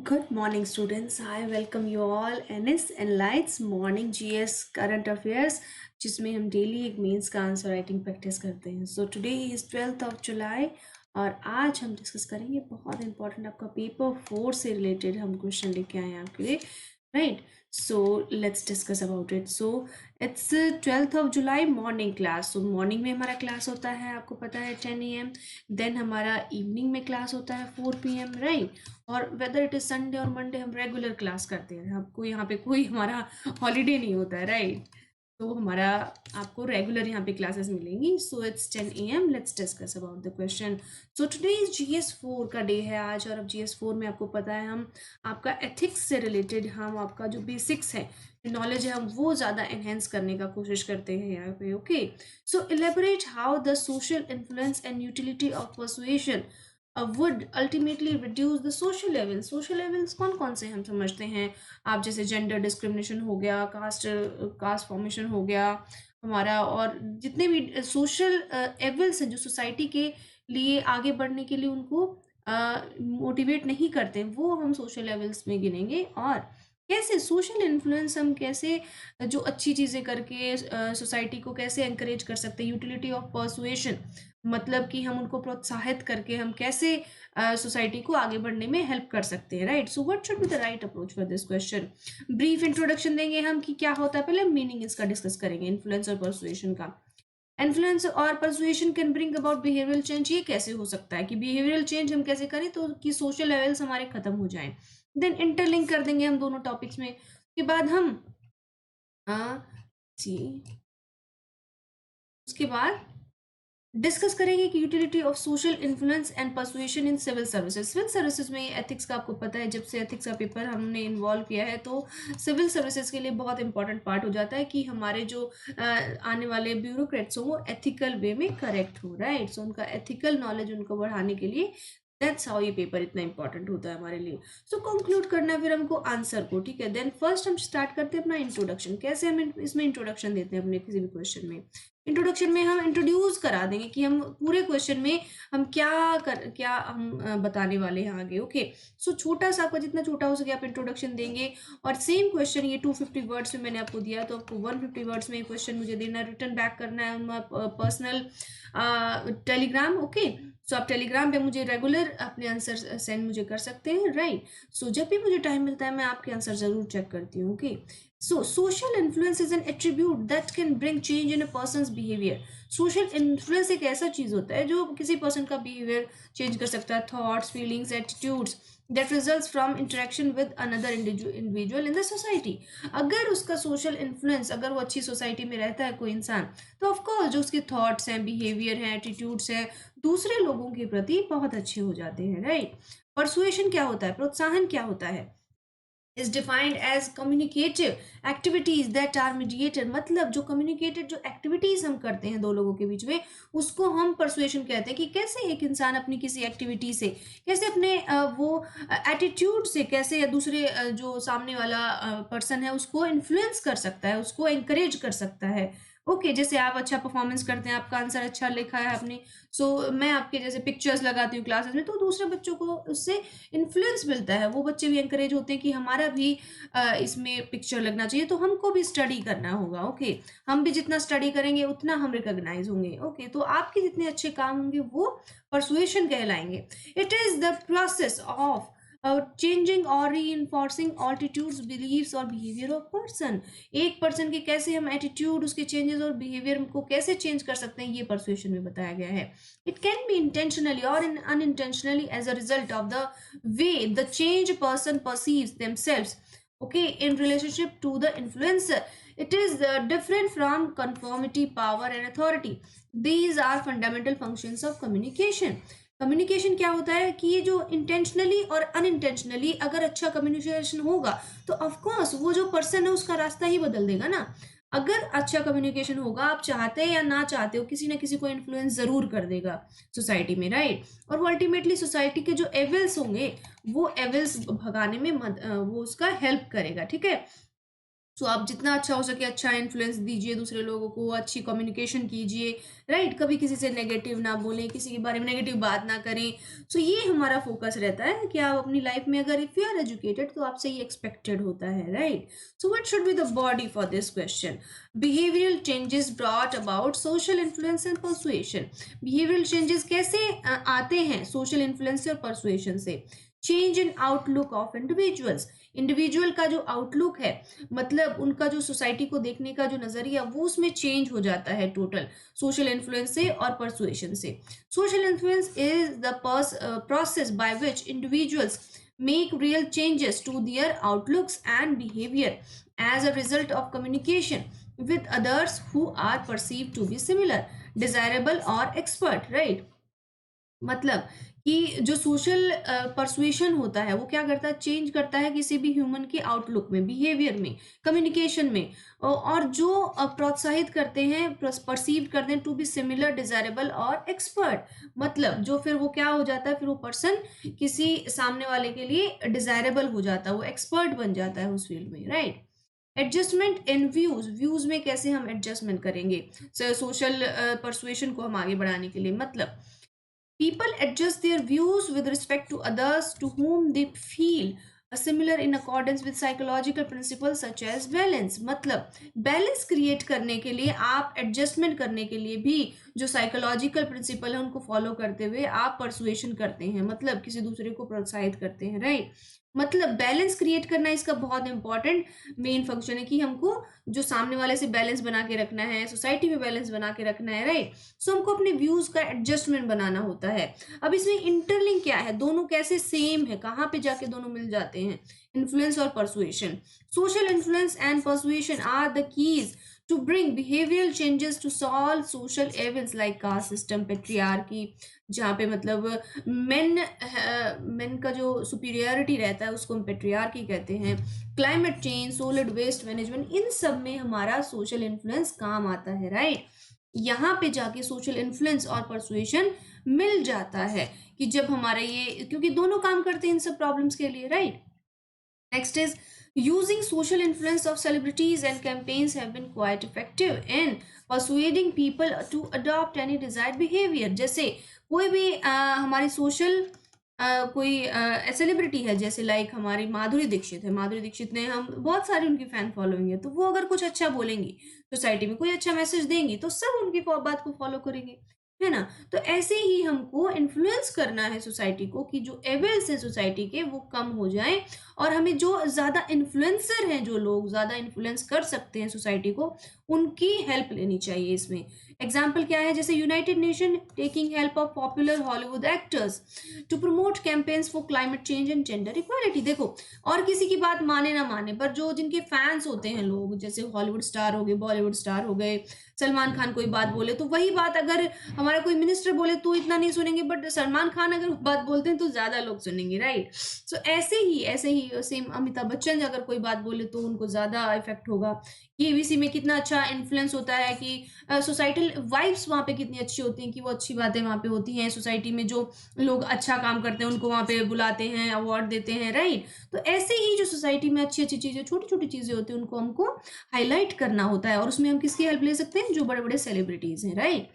Good morning, students. I welcome you all NS Enlights Morning GS Current Affairs, जिसमें हम daily एक mains का answer writing practice करते हैं. So today is 12th of July और आज हम डिस्कस करेंगे बहुत इंपॉर्टेंट आपका पेपर 4 से रिलेटेड हम क्वेश्चन लेके आए हैं आपके लिए. Right, so let's discuss about it. So it's 12th of July morning class. So morning में हमारा क्लास होता है, आपको पता है 10 AM. देन हमारा इवनिंग में क्लास होता है 4 PM, राइट. और वेदर इट इज संडे और मंडे हम रेगुलर क्लास करते हैं, आपको यहाँ पे कोई हमारा हॉलीडे नहीं होता है, राइट. तो हमारा आपको रेगुलर यहाँ पे क्लासेस मिलेंगी. So it's 10 AM. Let's discuss about the question. So today is GS4 का डे है आज. और अब GS4 में आपको पता है हम आपका एथिक्स से रिलेटेड हम आपका जो बेसिक्स है, जो नॉलेज है, हम वो ज़्यादा एनहेंस करने का कोशिश करते हैं यहाँ पे. Okay, so elaborate how the social influence and utility of persuasion would ultimately reduce the social levels. Social levels कौन कौन से हम समझते हैं आप, जैसे जेंडर डिस्क्रिमिनेशन हो गया, कास्ट फॉर्मेशन हो गया हमारा, और जितने भी सोशल एवल्स हैं जो सोसाइटी के लिए आगे बढ़ने के लिए उनको मोटिवेट नहीं करते, वो हम सोशल लेवल्स में गिनेंगे. और कैसे सोशल इन्फ्लुएंस हम कैसे जो अच्छी चीज़ें करके सोसाइटी को कैसे एंकरेज कर सकते हैं. यूटिलिटी ऑफ परसुएशन मतलब कि हम उनको प्रोत्साहित करके हम कैसे सोसाइटी को आगे बढ़ने में हेल्प कर सकते हैं, right. So what should be the right approach for this question. Brief introduction देंगे हम कि क्या होता है, पहले मीनिंग इसका डिस्कस करेंगे इन्फ्लुएंस और परसुएशन का. इन्फ्लुएंस और persuasion can bring about behavioural change. ये कैसे हो सकता है कि बिहेवियरल चेंज हम कैसे करें तो कि सोशल लेवल्स हमारे खत्म हो जाएं. देन इंटरलिंक कर देंगे हम दोनों टॉपिक्स में. उसके बाद हम जी उसके बाद डिस्कस करेंगे कि utility of social influence and persuasion in civil services. Civil services में एथिक्स का आपको पता है, जब से एथिक्स का पेपर हमने इन्वॉल्व किया है तो सिविल सर्विसेज के लिए बहुत इंपॉर्टेंट पार्ट हो जाता है कि हमारे जो आने वाले ब्यूरोक्रेट्स हो वो एथिकल वे में करेक्ट हो, राइट. सो उनका एथिकल नॉलेज उनको बढ़ाने के लिए दैट्स हाउ ये पेपर इतना इंपॉर्टेंट होता है हमारे लिए. सो कंक्लूड करना है फिर हमको आंसर को, ठीक है. देन फर्स्ट हम स्टार्ट करते हैं अपना इंट्रोडक्शन. कैसे हम इसमें इंट्रोडक्शन देते हैं अपने किसी भी क्वेश्चन में. इंट्रोडक्शन में हम इंट्रोड्यूस करा देंगे कि हम पूरे क्वेश्चन में हम क्या हम बताने वाले हैं आगे. ओके, सो छोटा सा, आपका जितना छोटा हो सके आप इंट्रोडक्शन देंगे. और सेम क्वेश्चन ये 250 वर्ड्स में मैंने आपको दिया, तो आपको 150 वर्ड्स में क्वेश्चन मुझे देना, रिटर्न बैक करना है पर्सनल टेलीग्राम. ओके, सो आप टेलीग्राम पे मुझे रेगुलर अपने आंसर सेंड मुझे कर सकते हैं, राइट. सो जब भी मुझे टाइम मिलता है मैं आपके आंसर जरूर चेक करती हूँ. Okay, so social influence is an attribute that can bring change in a person's behavior. social influence एक ऐसा चीज होता है जो किसी पर्सन का बिहेवियर चेंज कर सकता है. Thoughts, feelings, attitudes that results from interaction with another individual in the society. अगर उसका social influence, अगर वो अच्छी सोसाइटी में रहता है कोई इंसान, तो ऑफ कोर्स जो उसके थॉट्स हैं, बिहेवियर हैं, एटीट्यूड्स हैं, दूसरे लोगों के प्रति बहुत अच्छे हो जाते हैं, राइट. परसुएशन क्या होता है, प्रोत्साहन क्या होता है, is defined as communicative activities that are mediated. मतलब जो communicated जो activities हम करते हैं दो लोगों के बीच में, उसको हम persuasion कहते हैं. कि कैसे एक इंसान अपनी किसी एक्टिविटी से, कैसे अपने वो एटीट्यूड से, कैसे दूसरे जो सामने वाला पर्सन है उसको इन्फ्लुएंस कर सकता है, उसको encourage कर सकता है. ओके, जैसे आप अच्छा परफॉर्मेंस करते हैं, आपका आंसर अच्छा लिखा है आपने, सो मैं आपके जैसे पिक्चर्स लगाती हूँ क्लासेस में, तो दूसरे बच्चों को उससे इन्फ्लुएंस मिलता है. वो बच्चे भी एंकरेज होते हैं कि हमारा भी इसमें पिक्चर लगना चाहिए, तो हमको भी स्टडी करना होगा. ओके, हम भी जितना स्टडी करेंगे उतना हम रिकॉग्नाइज होंगे. ओके, तो आपके जितने अच्छे काम होंगे वो परसुएशन कहलाएंगे. It is the process of changing और रीइंफोर्सिंग एटीट्यूड्स, बिलीव्स और बिहेवियर ऑफ पर्सन. एक पर्सन के कैसे हम एटीट्यूड, उसके चेंजेस और बिहेवियर को कैसे चेंज कर सकते हैं, ये परसुएशन में बताया गया है. It can be intentionally or unintentionally as a result of the way the change person perceives themselves, okay, in relationship to the influencer. It is different from conformity, power and authority. These are fundamental functions of communication. Communication क्या होता है कि ये जो intentionally और unintentionally अगर अच्छा communication होगा तो ऑफकोर्स वो जो पर्सन है उसका रास्ता ही बदल देगा ना. अगर अच्छा कम्युनिकेशन होगा, आप चाहते हैं या ना चाहते हो, किसी ना किसी को इन्फ्लुएंस जरूर कर देगा सोसाइटी में, राइट. और वो अल्टीमेटली सोसाइटी के जो एविल्स होंगे वो एविल्स भगाने में वो उसका हेल्प करेगा, ठीक है. सो आप जितना अच्छा हो सके अच्छा इन्फ्लुएंस दीजिए दूसरे लोगों को, अच्छी कम्युनिकेशन कीजिए, राइट? कभी किसी से नेगेटिव ना बोलें, किसी के बारे में नेगेटिव बात ना करें। सो ये हमारा फोकस रहता है कि आप अपनी लाइफ में अगर इफ यू आर एजुकेटेड तो आपसे ये एक्सपेक्टेड होता है, right? So what should be the body for this question? Behavioural changes brought about social influence and persuasion. Behavioural changes कैसे आते हैं सोशल इन्फ्लुएंस और परसुएशन से? Change in outlook of individuals. Individual का जो आउटलुक है, मतलब उनका जो सोसाइटी को देखने का जो नजरिया, वो उसमें चेंज हो जाता है टोटल सोशल इन्फ्लुएंस से और परसुएशन से। Social influence is the process by which individuals make real changes to their outlooks and behavior as a result of communication with others who are perceived to be similar, desirable or expert, right? मतलब कि जो social persuasion होता है वो क्या करता है, change करता है किसी भी ह्यूमन के आउटलुक में, बिहेवियर में, कम्युनिकेशन में, और जो प्रोत्साहित करते हैं, परसीव करते हैं टू बी सिमिलर, डिजायरेबल और एक्सपर्ट। मतलब जो फिर वो क्या हो जाता है, फिर वो पर्सन किसी सामने वाले के लिए डिजायरेबल हो जाता है, वो एक्सपर्ट बन जाता है उस फील्ड में, right? Adjustment in views. Views में कैसे हम एडजस्टमेंट करेंगे सोशल परसुएशन को हम आगे बढ़ाने के लिए? मतलब people adjust their views with respect to others to whom they feel similar in accordance with psychological principles such as balance। मतलब बैलेंस क्रिएट करने के लिए आप एडजस्टमेंट करने के लिए भी जो साइकोलॉजिकल प्रिंसिपल है उनको फॉलो करते हुए आप परसुएशन करते हैं, मतलब किसी दूसरे को प्रोत्साहित करते हैं, राइट? मतलब बैलेंस क्रिएट करना इसका बहुत इंपॉर्टेंट मेन फंक्शन है कि हमको जो सामने वाले से बैलेंस बना के रखना है, सोसाइटी में बैलेंस बना के रखना है, राइट? सो हमको अपने व्यूज का एडजस्टमेंट बनाना होता है। अब इसमें इंटरलिंक क्या है, दोनों कैसे सेम है, कहाँ पे जाके दोनों मिल जाते हैं? इन्फ्लुएंस और persuasion. Social influence and persuasion are the keys to bring behavioral changes to solve social evils like caste system, patriarchy, जहाँ पे मतलब मेन का जो सुपीरियरिटी रहता है उसको हम पेट्रियार्की कहते हैं, climate change, solid waste management, इन सब में हमारा सोशल इन्फ्लुएंस काम आता है, राइट? यहाँ पे जाके सोशल इन्फ्लुएंस और परसुएशन मिल जाता है कि जब हमारा ये, क्योंकि दोनों काम करते हैं इन सब प्रॉब्लम्स के लिए, right? Next is using social influence of celebrities and campaigns have been quite effective in persuading people to adopt any desired behavior। जैसे कोई भी हमारी सोशल कोई सेलिब्रिटी है, जैसे लाइक हमारी माधुरी दीक्षित है, माधुरी दीक्षित ने, हम बहुत सारी उनकी फैन फॉलोइंग है, तो वो अगर कुछ अच्छा बोलेंगी सोसाइटी में, कोई अच्छा मैसेज देंगी तो सब उनकी बात को फॉलो करेंगे, है ना? तो ऐसे ही हमको इन्फ्लुएंस करना है सोसाइटी को कि जो एविल्स है सोसाइटी के वो कम हो जाएं, और हमें जो ज़्यादा इन्फ्लुएंसर हैं, जो लोग ज़्यादा इन्फ्लुएंस कर सकते हैं सोसाइटी को, उनकी हेल्प लेनी चाहिए इसमें। एग्जाम्पल क्या है, जैसे United Nation taking help of popular Hollywood actors to promote campaigns for climate change and gender equality. देखो, और किसी की बात माने ना माने, पर जो जिनके फैंस होते हैं लोग, जैसे हॉलीवुड स्टार हो गए, बॉलीवुड स्टार हो गए, सलमान खान कोई बात बोले तो वही बात अगर हमारा कोई मिनिस्टर बोले तो इतना नहीं सुनेंगे, बट सलमान खान अगर बात बोलते हैं तो ज्यादा लोग सुनेंगे, राइट? सो ऐसे ही सेम अमिताभ बच्चन अगर कोई बात बोले तो उनको ज्यादा इफेक्ट होगा। केबीसी में कितना अच्छा इन्फ्लुएंस होता है कि सोसाइटल वाइब्स वहाँ पे कितनी अच्छी होती हैं, कि वो अच्छी बातें वहाँ पे होती हैं, सोसाइटी में जो लोग अच्छा काम करते हैं उनको वहाँ पे बुलाते हैं, अवार्ड देते हैं, राइट? तो ऐसे ही जो सोसाइटी में अच्छी अच्छी चीजें, छोटी छोटी चीजें होती हैं, उनको हमको हाईलाइट करना होता है, और उसमें हम किसकी हेल्प ले सकते हैं? जो बड़े बड़े सेलिब्रिटीज हैं, right?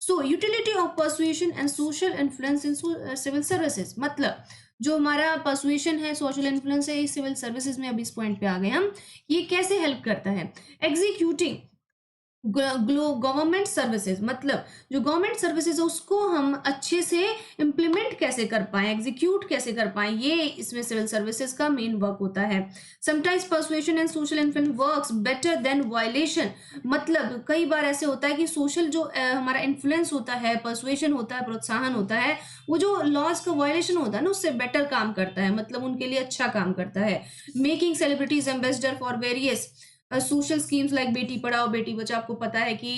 So utility of persuasion and social influence in civil services. मतलब जो हमारा परसुएशन है, सोशल इन्फ्लुएंस है, सिविल सर्विसेज में, अभी इस पॉइंट पे आ गए हम, ये कैसे हेल्प करता है? एग्जीक्यूटिंग गवर्नमेंट सर्विसेज, मतलब जो गवर्नमेंट सर्विसेज है उसको हम अच्छे से इम्प्लीमेंट कैसे कर पाए, एग्जीक्यूट कैसे कर पाए, ये इसमें सिविल सर्विसेज का मेन वर्क होता है। Sometimes persuasion and social influence works better than violation. मतलब कई बार ऐसे होता है कि सोशल जो हमारा इन्फ्लुएंस होता है, परसुएशन होता है, प्रोत्साहन होता है, वो जो लॉज का वायलेशन होता है ना, उससे बेटर काम करता है, मतलब उनके लिए अच्छा काम करता है। Making celebrities ambassador for various social schemes like Beti Padhao Beti Bachao. आपको पता है कि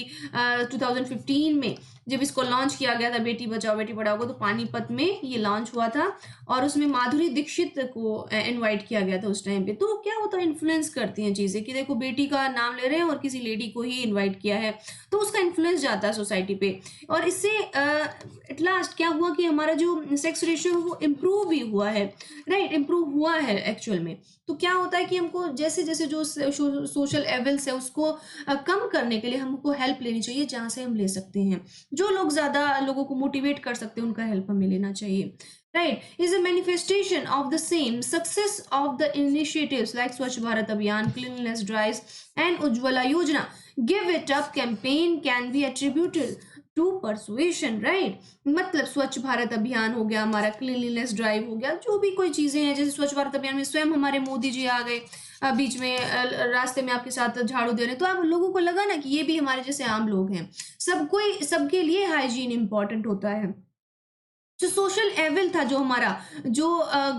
2015 में जब इसको लॉन्च किया गया था बेटी बचाओ बेटी पढ़ाओ को, तो पानीपत में ये लॉन्च हुआ था और उसमें माधुरी दीक्षित को इनवाइट किया गया था उस टाइम पे। तो क्या होता है, इन्फ्लुएंस करती हैं चीज़ें कि देखो बेटी का नाम ले रहे हैं और किसी लेडी को ही इन्वाइट किया है, तो उसका इन्फ्लुएंस जाता है सोसाइटी पे। और इससे एट लास्ट क्या हुआ कि हमारा जो सेक्स रेशियो है वो इम्प्रूव भी हुआ है, राइट, इम्प्रूव हुआ है एक्चुअल में। तो क्या होता है कि हमको जैसे जैसे जो सोशल एविल्स है उसको कम करने के लिए हमको हेल्प लेनी चाहिए, जहाँ से हम ले सकते हैं। जो लोग ज़्यादा लोगों को मोटिवेट कर सकते हैं उनका हेल्प हमें लेना चाहिए, right, is a manifestation of the same success of the initiatives like Swachh Bharat Abhiyan, cleanliness drives and Ujjwala Yojana. Give it up campaign can be attributed to persuasion, right? मतलब स्वच्छ भारत अभियान हो गया, हमारा cleanliness drive हो गया, जो भी कोई चीजें हैं, जैसे स्वच्छ भारत अभियान में स्वयं हमारे मोदी जी आ गए, बीच में रास्ते में आपके साथ झाड़ू दे रहे हैं, तो आप लोगों को लगा ना कि ये भी हमारे जैसे आम लोग हैं। सबके लिए हाइजीन इंपॉर्टेंट होता है। जो सोशल एविल था, जो हमारा जो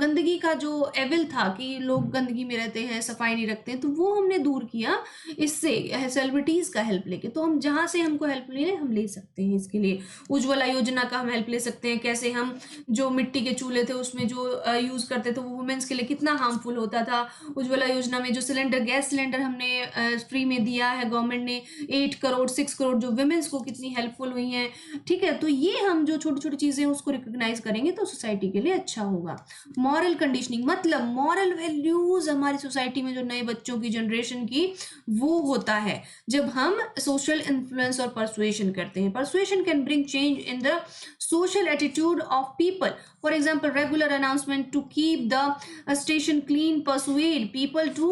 गंदगी का जो एविल था कि लोग गंदगी में रहते हैं, सफाई नहीं रखते हैं, तो वो हमने दूर किया इससे सेलिब्रिटीज का हेल्प लेके। तो हम जहाँ से हमको हेल्प लेने हम ले सकते हैं। इसके लिए उज्ज्वला योजना का हम हेल्प ले सकते हैं। कैसे हम जो मिट्टी के चूल्हे थे उसमें जो यूज करते थे वो वुमेन्स के लिए कितना हार्मफुल होता था। उज्ज्वला योजना में जो सिलेंडर, गैस सिलेंडर हमने फ्री में दिया है गवर्नमेंट ने, 8 करोड़ 6 करोड़ जो वुमेन्स को कितनी हेल्पफुल हुई हैं। ठीक है, तो ये हम जो छोटी छोटी चीजें उसको रिकॉग्नाइज करेंगे तो सोसाइटी के लिए अच्छा होगा। मॉरल कंडीशनिंग मतलब मॉरल वैल्यूज हमारी सोसाइटी में जो नए बच्चों की जनरेशन की वो होता है जब हम सोशल इन्फ्लुएंस और परसुएशन करते हैं। Persuasion can bring change in the social attitude of people. For example, regular announcement to keep the station clean persuade people to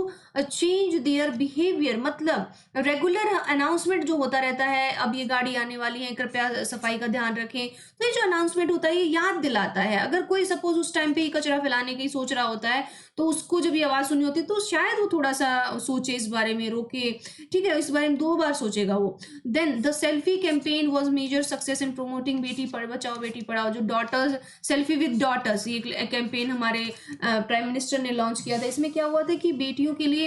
change their behavior. मतलब रेगुलर अनाउंसमेंट जो होता रहता है, अब ये गाड़ी आने वाली है, कृपया सफाई का ध्यान रखें, तो ये जो अनाउंसमेंट होता है ये याद दिलाता है। अगर कोई सपोज उस टाइम पे ही कचरा फैलाने की सोच रहा होता है, तो उसको जब ये आवाज सुनी होती है तो शायद वो थोड़ा सा सोचे इस बारे में, रोके, ठीक है, इस बारे में 2 बार सोचेगा वो। Then the selfie campaign was major success in promoting बेटी बचाओ बेटी पढ़ाओ। जो डॉटर्स, सेल्फी विद डॉटर्स, ये कैंपेन हमारे प्राइम मिनिस्टर ने लॉन्च किया था। इसमें क्या हुआ था कि बेटियों के लिए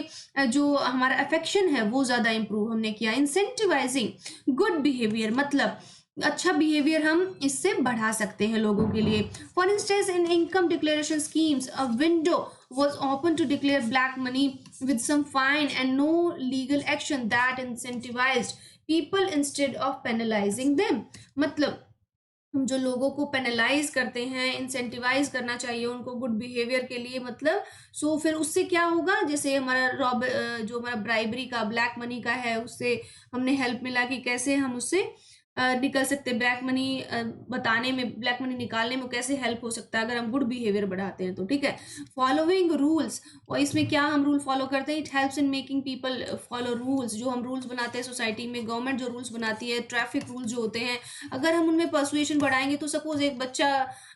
जो हमारा अफेक्शन है वो ज्यादा इंप्रूव हमने किया। इंसेंटिवाइजिंग गुड बिहेवियर मतलब अच्छा बिहेवियर हम इससे बढ़ा सकते हैं लोगों के लिए। For instance in income declaration schemes a window was open to declare black money with some fine and no legal action that incentivized people instead of penalizing them। मतलब हम जो लोगों को पेनलाइज करते हैं, इंसेंटिवाइज करना चाहिए उनको गुड बिहेवियर के लिए। मतलब सो फिर उससे क्या होगा, जैसे हमारा जो हमारा ब्राइबरी का, ब्लैक मनी का है, उससे हमने हेल्प मिला कि कैसे हम उससे निकल सकते। ब्लैक मनी बताने में, ब्लैक मनी निकालने में कैसे हेल्प हो सकता है अगर हम गुड बिहेवियर बढ़ाते हैं तो। ठीक है, फॉलोइंग रूल्स, और इसमें क्या हम रूल फॉलो करते हैं, it helps in making people follow rules. जो हम रूल्स बनाते हैं सोसाइटी में, गवर्नमेंट जो रूल्स बनाती है, ट्रैफिक रूल्स जो होते हैं, अगर हम उनमें परसुएशन बढ़ाएंगे तो सपोज एक बच्चा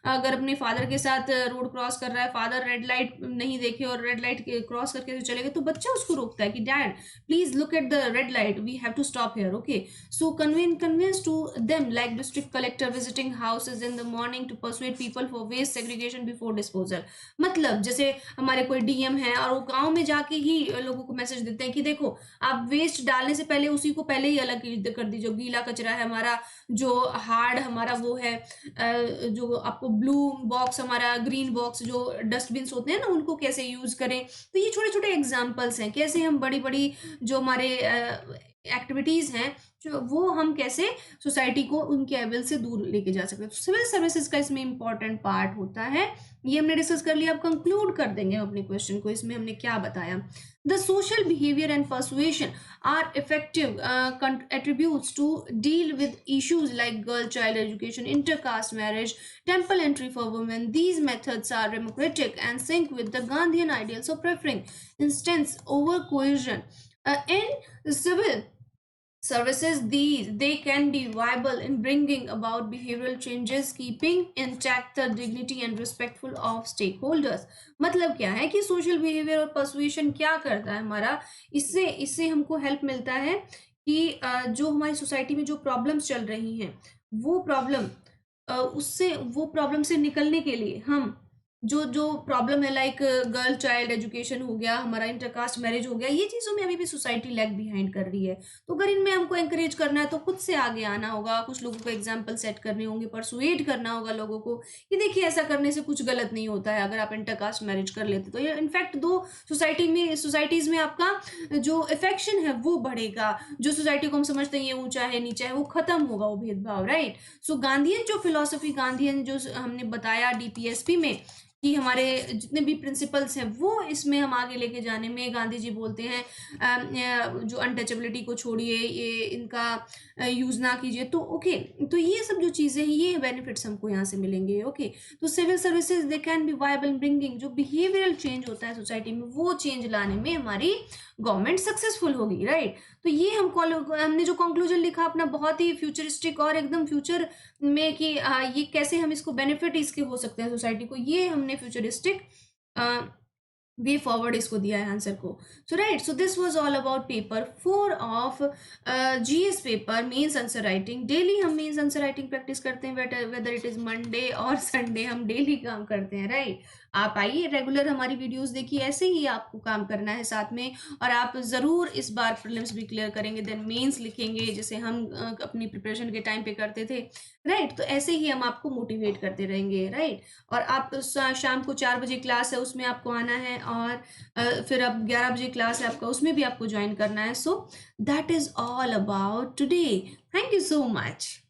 अगर अपने फादर के साथ रोड क्रॉस कर रहा है, फादर रेड लाइट नहीं देखे और रेड लाइट क्रॉस करके चले गए, तो बच्चा उसको रोकता है कि dad please look at the red light, we have to stop here, okay. So convince to them like district collector visiting houses in the morning to persuade people for waste segregation before disposal. मतलब जैसे हमारे कोई DM है और वो गांव में जाके ही लोगों को मैसेज देते हैं कि देखो आप वेस्ट डालने से पहले उसी को पहले ही अलग कर दीजिए। जो गीला कचरा है हमारा, जो हार्ड हमारा वो है, जो आपको ब्लू बॉक्स, हमारा ग्रीन बॉक्स, जो डस्टबिन होते हैं ना, उनको कैसे यूज करें। तो ये छोटे छोटे एग्जाम्पल्स हैं कैसे हम बड़ी बड़ी जो हमारे एक्टिविटीज हैं जो वो हम कैसे सोसाइटी को उनके एविल से दूर लेके जा सकते हैं। सिविल सर्विसेज का इसमें इंपॉर्टेंट पार्ट होता है। ये हमने डिस्कस कर लिया। अब कंक्लूड कर देंगे अपने क्वेश्चन को। इसमें हमने क्या बताया, the social behavior and persuasion are effective attributes to deal with issues like girl child education, intercaste marriage, temple entry for women. These methods are democratic and sync with the Gandhian ideals of preferring instance over coercion. In civil services, they can be viable in bringing about behavioral changes, keeping intact the dignity and respectful of stakeholders। मतलब क्या है कि social behaviour और persuasion क्या करता है हमारा, इससे इससे हमको हेल्प मिलता है कि जो हमारी सोसाइटी में जो प्रॉब्लम्स चल रही हैं वो प्रॉब्लम उससे, वो प्रॉब्लम से निकलने के लिए हम जो प्रॉब्लम है, लाइक गर्ल चाइल्ड एजुकेशन हो गया, हमारा इंटरकास्ट मैरिज हो गया, ये चीज़ों में अभी भी सोसाइटी लैग बिहाइंड कर रही है। तो अगर इनमें हमको एनकरेज करना है तो खुद से आगे आना होगा, कुछ लोगों को एग्जाम्पल सेट करने होंगे, परसुएड करना होगा लोगों को कि देखिए ऐसा करने से कुछ गलत नहीं होता है, अगर आप इंटरकास्ट मैरिज कर लेते तो ये इनफैक्ट दो सोसाइटीज़ में आपका जो अफेक्शन है वो बढ़ेगा। जो सोसाइटी को हम समझते हैं ये ऊँचा है, नीचा है, वो खत्म होगा वो भेदभाव, राइट? सो गांधीयन जो फिलॉसफी, गांधीयन जो हमने बताया डीपीएसपी में कि हमारे जितने भी प्रिंसिपल्स हैं वो इसमें हम आगे लेके जाने में, गांधी जी बोलते हैं जो अनटचेबिलिटी को छोड़िए, ये इनका यूज़ ना कीजिए, तो ओके। तो ये सब जो चीज़ें हैं, ये बेनिफिट्स हमको यहाँ से मिलेंगे, ओके। तो civil services they can be viable bringing, जो बिहेवियरल चेंज होता है सोसाइटी में वो चेंज लाने में हमारी गवर्नमेंट सक्सेसफुल होगी, राइट? तो ये हमने जो कंक्लूजन लिखा अपना, बहुत ही फ्यूचरिस्टिक और एकदम फ्यूचर में कि ये कैसे हम इसको बेनिफिट इसके हो सकते हैं सोसाइटी को, ये हमने फ्यूचरिस्टिक वे फॉरवर्ड इसको दिया है आंसर को। So right, so this was all about paper 4 of GS paper mains answer writing. Daily हम मेंस आंसर राइटिंग प्रैक्टिस करते हैं, वेदर इट इज मंडे और संडे, हम डेली काम करते हैं, राइट? आप आइए, रेगुलर हमारी वीडियोस देखिए, ऐसे ही आपको काम करना है साथ में। और आप ज़रूर इस बार प्रीलिम्स भी क्लियर करेंगे, देन मेंस लिखेंगे जैसे हम अपनी प्रिपरेशन के टाइम पे करते थे, राइट? तो ऐसे ही हम आपको मोटिवेट करते रहेंगे, राइट? और आप शाम को 4 बजे क्लास है उसमें आपको आना है, और फिर अब 11 बजे क्लास है आपका, उसमें भी आपको ज्वाइन करना है। So that is all about today. Thank you so much.